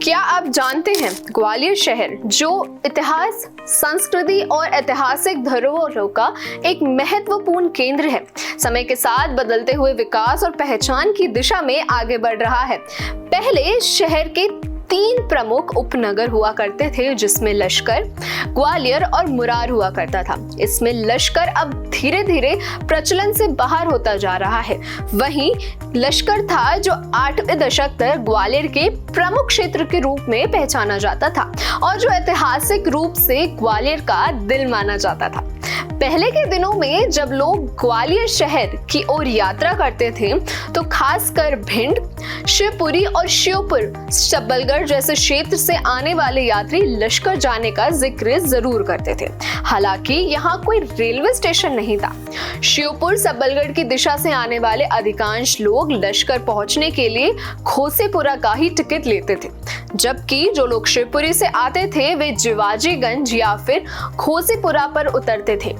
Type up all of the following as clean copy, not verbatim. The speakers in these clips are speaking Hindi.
क्या आप जानते हैं ग्वालियर शहर जो इतिहास, संस्कृति और ऐतिहासिक धरोहरों का एक महत्वपूर्ण केंद्र है, समय के साथ बदलते हुए विकास और पहचान की दिशा में आगे बढ़ रहा है। पहले शहर के 3 प्रमुख उपनगर हुआ करते थे, जिसमें लश्कर, ग्वालियर और मुरार हुआ करता था। इसमें लश्कर अब धीरे धीरे प्रचलन से बाहर होता जा रहा है। वहीं लश्कर था जो 8वें दशक तक ग्वालियर के प्रमुख क्षेत्र के रूप में पहचाना जाता था और जो ऐतिहासिक रूप से ग्वालियर का दिल माना जाता था। पहले के दिनों में जब लोग ग्वालियर शहर की ओर यात्रा करते थे तो खासकर भिंड, शिवपुरी और श्योपुर, सबलगढ़ जैसे क्षेत्र से आने वाले यात्री लश्कर जाने का जिक्र जरूर करते थे। हालांकि यहाँ कोई रेलवे स्टेशन नहीं था। श्योपुर, सबलगढ़ की दिशा से आने वाले अधिकांश लोग लश्कर पहुंचने के लिए खोसेपुरा का ही टिकट लेते थे, जबकि जो लोग शिवपुरी से आते थे वे जिवाजीगंज या फिर खोसेपुरा पर उतरते थे।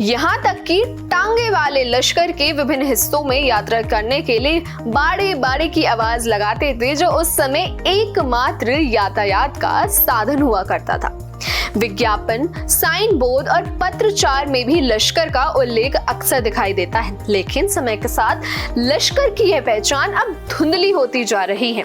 यहाँ तक कि टांगे वाले लश्कर के विभिन्न हिस्सों में यात्रा करने के लिए बाड़े बाड़े की आवाज लगाते थे, जो उस समय एकमात्र यातायात का साधन हुआ करता था। विज्ञापन, साइन बोर्ड और पत्रचार में भी लश्कर का उल्लेख अक्सर दिखाई देता है, लेकिन समय के साथ लश्कर की यह पहचान अब धुंधली होती जा रही है।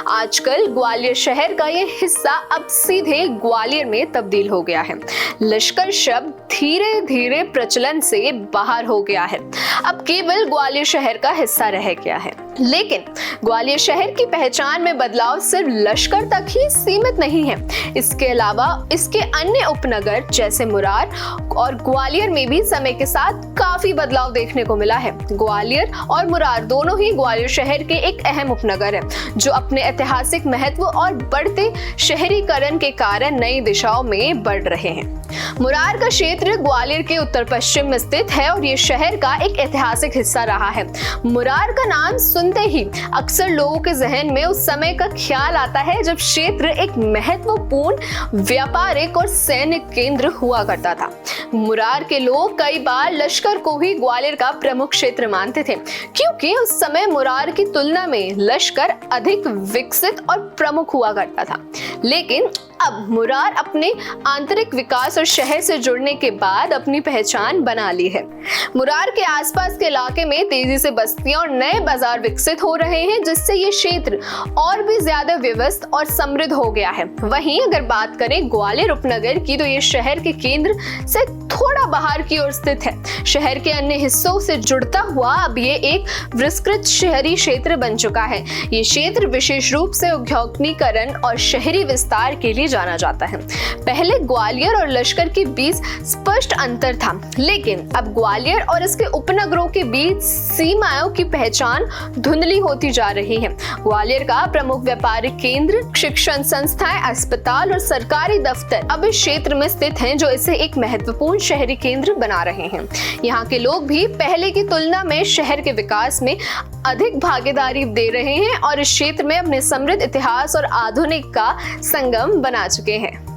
आजकल ग्वालियर शहर का यह हिस्सा अब सीधे ग्वालियर में तब्दील हो गया है। लश्कर शब्द धीरे धीरे प्रचलन से बाहर हो गया है, अब केवल ग्वालियर शहर का हिस्सा रह गया है। लेकिन ग्वालियर शहर की पहचान में बदलाव सिर्फ लश्कर तक ही सीमित नहीं है। इसके अलावा इसके अन्य उपनगर जैसे मुरार और ग्वालियर में भी समय के साथ काफी बदलाव देखने को मिला है। ग्वालियर और मुरार दोनों ही ग्वालियर शहर के एक अहम उपनगर है, जो अपने ऐतिहासिक महत्व और बढ़ते शहरीकरण के कारण नई दिशाओं में बढ़ रहे हैं। मुरार का क्षेत्र ग्वालियर के उत्तर पश्चिम में स्थित है और ये शहर का एक ऐतिहासिक हिस्सा रहा है। मुरार का नाम सुनते ही अक्सर लोगों के जहन में उस समय का ख्याल आता है जब क्षेत्र एक महत्वपूर्ण व्यापारिक और सैनिक केंद्र हुआ करता था। मुरार के लोग कई बार लश्कर को ही ग्वालियर का प्रमुख क्षेत्र मानते थे, क्योंकि उस समय मुरार की तुलना में लश्कर अधिक विकसित और प्रमुख हुआ करता था। लेकिन अब मुरार अपने आंतरिक विकास और शहर से जुड़ने के बाद अपनी पहचान बना ली है। मुरार के आसपास के इलाके में तेजी से बस्तियां और नए बाजार विकसित हो रहे हैं, जिससे ये क्षेत्र और भी ज्यादा व्यस्त और समृद्ध हो गया है। वहीं अगर बात करें ग्वालियर उपनगर की, तो ये शहर के केंद्र से थोड़ा बाहर की ओर स्थित है। शहर के अन्य हिस्सों से जुड़ता हुआ अब ये एक विस्तृत शहरी क्षेत्र बन चुका है। ये क्षेत्र विशेष रूप से औद्योगिकीकरण और शहरी विस्तार के लिए जाना जाता है। पहले ग्वालियर और लश्कर के बीच स्पष्ट अंतर था, लेकिन अब ग्वालियर और इसके उपनगरों के बीच सीमाओं की पहचान धुंधली होती जा रही है। ग्वालियर का प्रमुख व्यापारिक केंद्र, शिक्षण संस्थाएं, अस्पताल और सरकारी दफ्तर अब इस क्षेत्र में स्थित हैं, जो इसे एक महत्वपूर्ण शहरी केंद्र बना रहे हैं। यहाँ के लोग भी पहले की तुलना में शहर के विकास में अधिक भागीदारी दे रहे हैं और इस क्षेत्र में अपने समृद्ध इतिहास और आधुनिक का संगम बना चुके हैं।